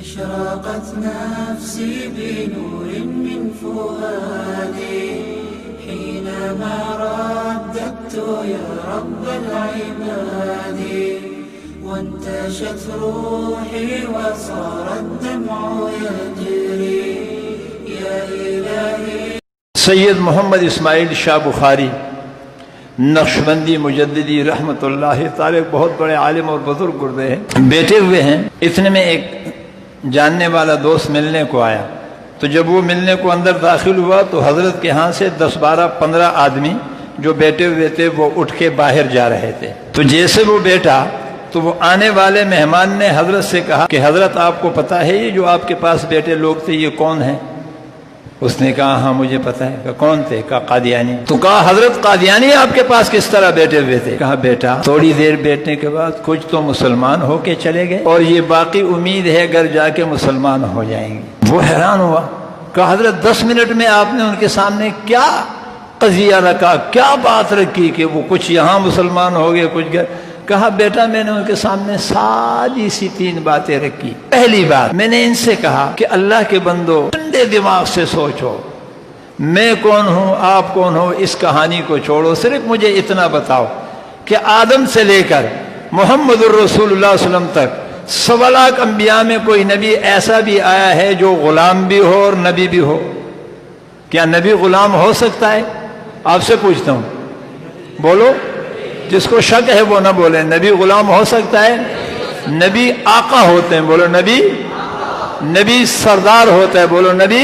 أشرقت نفسي بنور من فؤادي حينما رددت يا رب العباد وانتشت روحي وصار الدمع يجري يا إلهي. سید محمد اسماعیل شاہ بخاری نقشبندی مجددی رحمت اللہ تعالی بہت بڑے عالم اور بزرگ گردے ہیں، بیٹھے ہوئے ہیں. اتنے میں ایک جاننے والا دوست ملنے کو آیا، تو جب وہ ملنے کو اندر داخل ہوا تو حضرت کے ہاں سے 10 12 15 آدمی جو بیٹھے ہوئے تھے وہ اٹھ کے باہر جا رہے تھے. تو جیسے وہ بیٹھا تو وہ آنے والے مہمان نے حضرت سے کہا کہ حضرت آپ کو پتہ ہے یہ جو آپ کے پاس بیٹھے لوگ تھے یہ کون ہیں؟ اس نے کہا ہاں مجھے پتہ ہے. کہ کون تھے؟ کہا قادیانی. تو کہا حضرت قادیانی آپ کے پاس کس طرح بیٹھے ہوئے تھے؟ کہا بیٹا تھوڑی دیر بیٹھنے کے بعد کچھ تو مسلمان ہو کے چلے گئے اور یہ باقی امید ہے گھر جا کے مسلمان ہو جائیں گے. وہ حیران ہوا. کہا حضرت 10 منٹ میں آپ نے ان کے سامنے کیا قضیہ رکھا، کیا بات رکھی کہ وہ کچھ یہاں مسلمان ہو گئے کچھ گھر؟ کہا بیٹا میں نے ان کے سامنے سادی سی 3 باتیں رکھی. پہلی بات میں نے ان سے کہا کہ اللہ کے بندو ٹھنڈے دماغ سے سوچو، میں کون ہوں آپ کون ہو اس کہانی کو چھوڑو، صرف مجھے اتنا بتاؤ کہ آدم سے لے کر محمد الرسول اللہ صلی اللہ علیہ وسلم تک 1.25 لاکھ انبیاء میں کوئی نبی ایسا بھی آیا ہے جو غلام بھی ہو اور نبی بھی ہو؟ کیا نبی غلام ہو سکتا ہے؟ آپ سے پوچھتا ہوں، بولو. جس کو شک ہے وہ نہ بولے. نبی غلام ہو سکتا ہے؟ نبی آقا ہوتے ہیں، بولو نبی. نبی سردار ہوتا ہے، بولو نبی.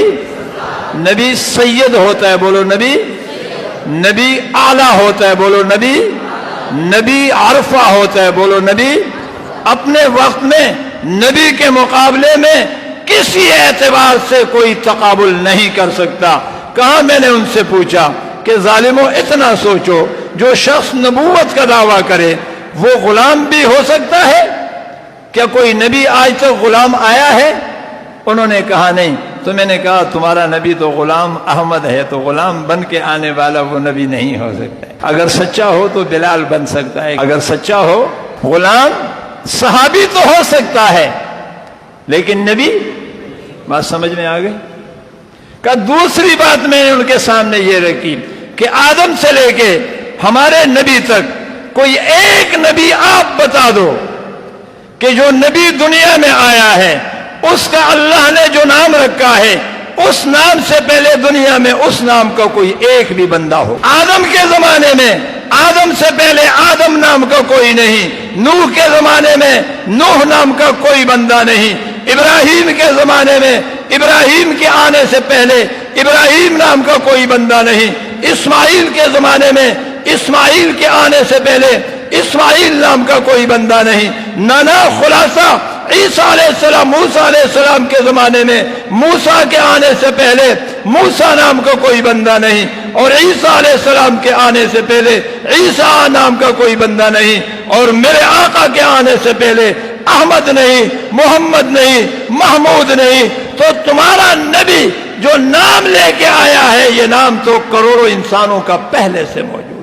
نبی سید ہوتا ہے، بولو نبی. نبی اعلیٰ ہوتا ہے، بولو نبی. نبی عرفہ ہوتا ہے، بولو نبی. اپنے وقت میں نبی کے مقابلے میں کسی اعتبار سے کوئی تقابل نہیں کر سکتا. کہاں میں نے ان سے پوچھا کہ ظالموں اتنا سوچو، جو شخص نبوت کا دعویٰ کرے وہ غلام بھی ہو سکتا ہے؟ کیا کوئی نبی آج تک غلام آیا ہے؟ انہوں نے کہا نہیں. تو میں نے کہا تمہارا نبی تو غلام احمد ہے، تو غلام بن کے آنے والا وہ نبی نہیں ہو سکتا ہے. اگر سچا ہو تو بلال بن سکتا ہے، اگر سچا ہو غلام صحابی تو ہو سکتا ہے لیکن نبی. بات سمجھ میں آ گئی؟ کہ دوسری بات میں نے ان کے سامنے یہ رکھی کہ آدم سے لے کے ہمارے نبی تک کوئی ایک نبی آپ بتا دو کہ جو نبی دنیا میں آیا ہے اس کا اللہ نے جو نام رکھا ہے اس نام سے پہلے دنیا میں اس نام کا کوئی ایک بھی بندہ ہو. آدم کے زمانے میں آدم سے پہلے آدم نام کا کوئی نہیں. نوح کے زمانے میں نوح نام کا کوئی بندہ نہیں. ابراہیم کے زمانے میں ابراہیم کے آنے سے پہلے ابراہیم نام کا کوئی بندہ نہیں. اسماعیل کے زمانے میں اسماعیل کے آنے سے پہلے اسماعیل نام کا کوئی بندہ نہیں. نانا خلاصہ عیسیٰ علیہ السلام موسیٰ علیہ السلام کے زمانے میں موسیٰ کے آنے سے پہلے موسیٰ نام کا کوئی بندہ نہیں، اور عیسیٰ علیہ السلام کے آنے سے پہلے عیسیٰ نام کا کوئی بندہ نہیں، اور میرے آقا کے آنے سے پہلے احمد نہیں، محمد نہیں، محمود نہیں. تو تمہارا نبی جو نام لے کے آیا ہے یہ نام تو کروڑوں انسانوں کا پہلے سے موجود ہے.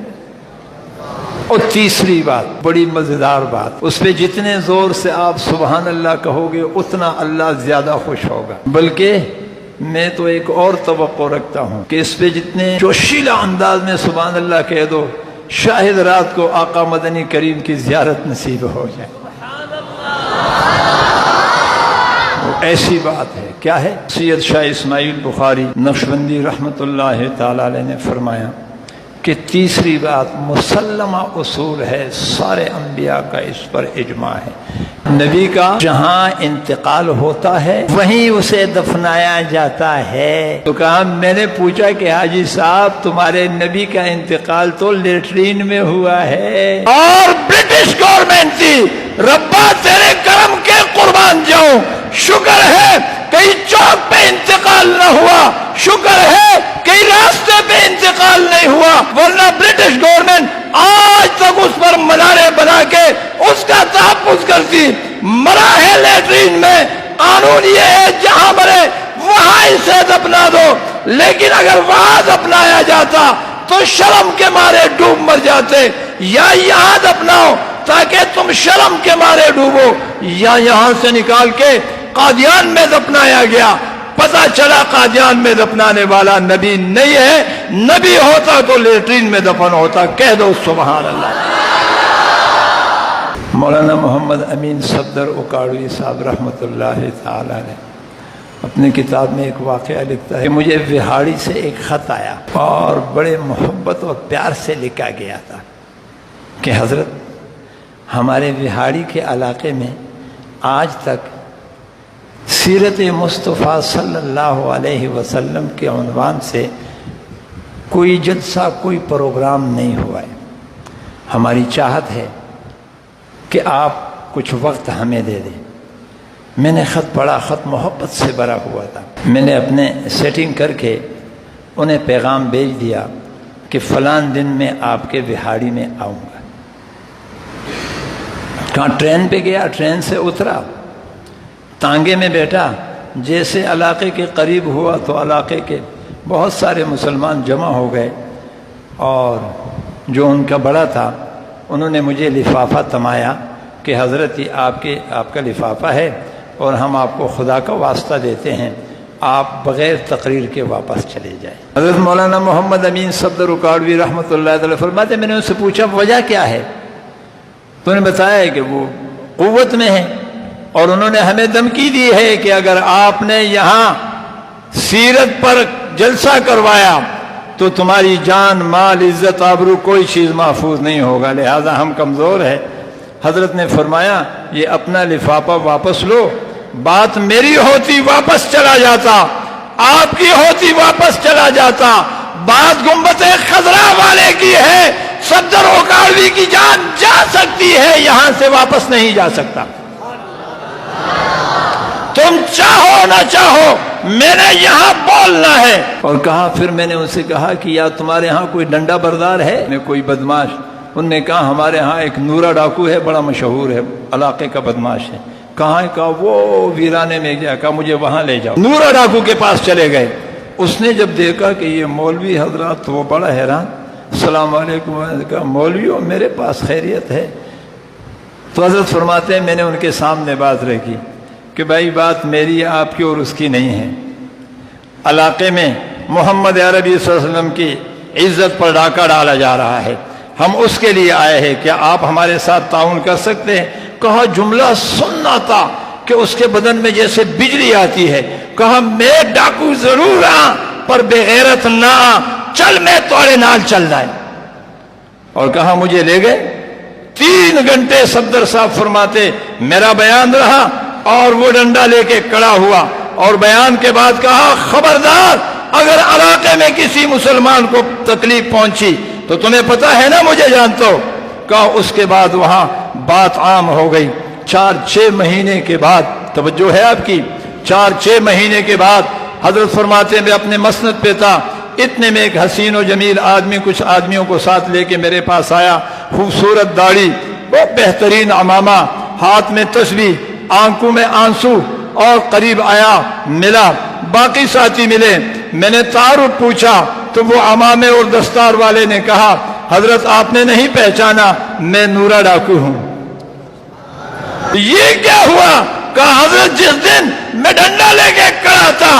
اور تیسری بات بڑی مزیدار بات، اس پہ جتنے زور سے آپ سبحان اللہ کہو گے اتنا اللہ زیادہ خوش ہوگا. بلکہ میں تو ایک اور توقع رکھتا ہوں کہ اس پہ جتنے جوشیلا انداز میں سبحان اللہ کہہ دو شاہد رات کو آقا مدنی کریم کی زیارت نصیب ہو جائے. ایسی بات ہے. کیا ہے؟ سید شاہ اسماعیل بخاری نقشبندی رحمت اللہ تعالی علیہ نے فرمایا کہ تیسری بات مسلمہ اصول ہے، سارے انبیاء کا اس پر اجماع ہے. نبی کا جہاں انتقال ہوتا ہے وہیں اسے دفنایا جاتا ہے. تو کہا میں نے پوچھا کہ حاجی صاحب تمہارے نبی کا انتقال تو لیٹرین میں ہوا ہے اور برٹش گورنمنٹ تھی. ربا تیرے کرم کے قربان جاؤں، شکر ہے کئی چوک پہ انتقال نہ ہوا، شکر ہے کئی راستے پہ انتقال نہیں ہوا، ورنہ برٹش گورنمنٹ آج تک اس پر منارے بنا کے اس کا تحفظ کرتی. مرا ہے لیٹرین میں، قانون یہ ہے جہاں مرے وہاں اسے دفنا دو. لیکن اگر وہاں دفنایا جاتا تو شرم کے مارے ڈوب مر جاتے. یا یہاں دفناؤ تاکہ تم شرم کے مارے ڈوبو، یا یہاں سے نکال کے قادیان میں دفنایا گیا، پتہ چلا قادیان میں دفنانے والا نبی نہیں ہے، نبی ہوتا تو لیٹرین میں دفن ہوتا۔ کہہ دو سبحان اللہ۔ مولانا محمد امین صفدر اکاڑوی صاحب رحمۃ اللہ تعالی علیہ اپنی کتاب میں ایک واقعہ لکھتا ہے کہ مجھے وہاڑی سے ایک خط آیا اور بڑے محبت اور پیار سے لکھا گیا تھا کہ حضرت ہمارے وہاڑی کے علاقے میں آج تک سیرت مصطفیٰ صلی اللہ علیہ وسلم کے عنوان سے کوئی جلسہ، کوئی پروگرام نہیں ہوا ہے۔ ہماری چاہت ہے کہ آپ کچھ وقت ہمیں دے دیں۔ میں نے خط پڑھا، خط محبت سے بھرا ہوا تھا۔ میں نے اپنے سیٹنگ کر کے انہیں پیغام بھیج دیا کہ فلاں دن میں آپ کے وہاڑی میں آؤں گا۔ کہاں ٹرین پہ گیا، ٹرین سے اترا، تانگے میں بیٹھا، جیسے علاقے کے قریب ہوا تو علاقے کے بہت سارے مسلمان جمع ہو گئے، اور جو ان کا بڑا تھا انہوں نے مجھے لفافہ تمایا کہ حضرت یہ آپ کا لفافہ ہے اور ہم آپ کو خدا کا واسطہ دیتے ہیں، آپ بغیر تقریر کے واپس چلے جائیں۔ حضرت مولانا محمد امین صفدر اکاڑوی رحمۃ اللہ تعالی فرماتے میں نے ان سے پوچھا وجہ کیا ہے، تو انہوں نے بتایا کہ وہ قوت میں ہیں اور انہوں نے ہمیں دھمکی دی ہے کہ اگر آپ نے یہاں سیرت پر جلسہ کروایا تو تمہاری جان، مال، عزت، آبرو کوئی چیز محفوظ نہیں ہوگا، لہذا ہم کمزور ہیں۔ حضرت نے فرمایا یہ اپنا لفافہ واپس لو، بات میری ہوتی واپس چلا جاتا، آپ کی ہوتی واپس چلا جاتا، بات گنبد خضرا والے کی ہے، صفدر اکاڑوی کی جان جا سکتی ہے، یہاں سے واپس نہیں جا سکتا۔ تم چاہو نہ چاہو میں نے یہاں بولنا ہے۔ اور کہا، پھر میں نے ان سے کہا کہ یا تمہارے ہاں کوئی ڈنڈا بردار ہے، میں کوئی بدماش؟ انہوں نے کہا ہمارے ہاں ایک نورا ڈاکو ہے، بڑا مشہور ہے، علاقے کا بدماش ہے۔ کہاں ہے؟ کہا وہ ویرانے میں گیا، کہا مجھے وہاں لے جاؤ۔ نورا ڈاکو کے پاس چلے گئے۔ اس نے جب دیکھا کہ یہ مولوی حضرات، تو وہ بڑا حیران، السلام علیکم، کہا مولویوں میرے پاس خیریت ہے؟ تو حضرت فرماتے ہیں میں نے ان کے سامنے بات رکھی کہ بھائی بات میری، آپ کی اور اس کی نہیں ہے۔ علاقے میں محمد عربی صلی اللہ علیہ وسلم کی عزت پر ڈاکہ ڈالا جا رہا ہے، ہم اس کے لیے آئے ہیں، کیا آپ ہمارے ساتھ تعاون کر سکتے ہیں؟ کہا جملہ سننا تھا کہ اس کے بدن میں جیسے بجلی آتی ہے۔ کہا میں ڈاکو ضرور ہاں پر بے غیرت نہ، چل میں تمہارے نال چل جائے۔ اور کہا مجھے لے گئے۔ 3 گھنٹے صفدر صاحب فرماتے میرا بیان رہا اور وہ ڈنڈا لے کے کھڑا ہوا، اور بیان کے بعد کہا خبردار اگر علاقے میں کسی مسلمان کو تکلیف پہنچی تو تمہیں پتہ ہے نا مجھے جانتے ہو۔ کہا اس کے بعد وہاں بات عام ہو گئی۔ 4-6 مہینے کے بعد، توجہ ہے آپ کی، 4-6 مہینے کے بعد حضرت فرماتے میں اپنے مسند پہ تھا، اتنے میں ایک حسین و جمیل آدمی کچھ آدمیوں کو ساتھ لے کے میرے پاس آیا، خوبصورت داڑھی، بہت بہترین عمامہ، ہاتھ میں تسبیح، آنکھوں میں آنسو، اور قریب آیا، ملا، باقی ساتھی ملے، میں نے تعارف پوچھا تو وہ عمامے اور دستار والے نے کہا حضرت آپ نے نہیں پہچانا، میں نورا ڈاکو ہوں۔ یہ کیا ہوا؟ کہا حضرت جس دن میں ڈنڈا لے کے کھڑا تھا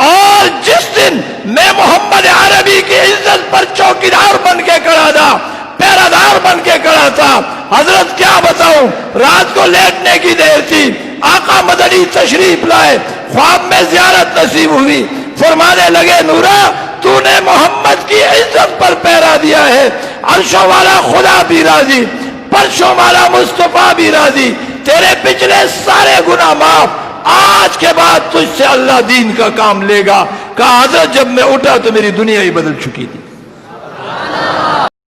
اور جس دن میں محمد عربی کی عزت پر چوکیدار بن کے کھڑا تھا، پیرادار بن کے کھڑا تھا، حضرت کیا بتاؤں، رات کو لیٹنے کی دیر تھی، آقا مدنی تشریف لائے، خواب میں زیارت نصیب ہوئی، فرمانے لگے نورا تو نے محمد کی عزت پر پہرا دیا ہے، عرشوں والا خدا بھی راضی، پرشوں والا مصطفیٰ بھی راضی، تیرے پچھلے سارے گناہ معاف، آج کے بعد تجھ سے اللہ دین کا کام لے گا۔ کہا حضرت جب میں اٹھا تو میری دنیا ہی بدل چکی تھی۔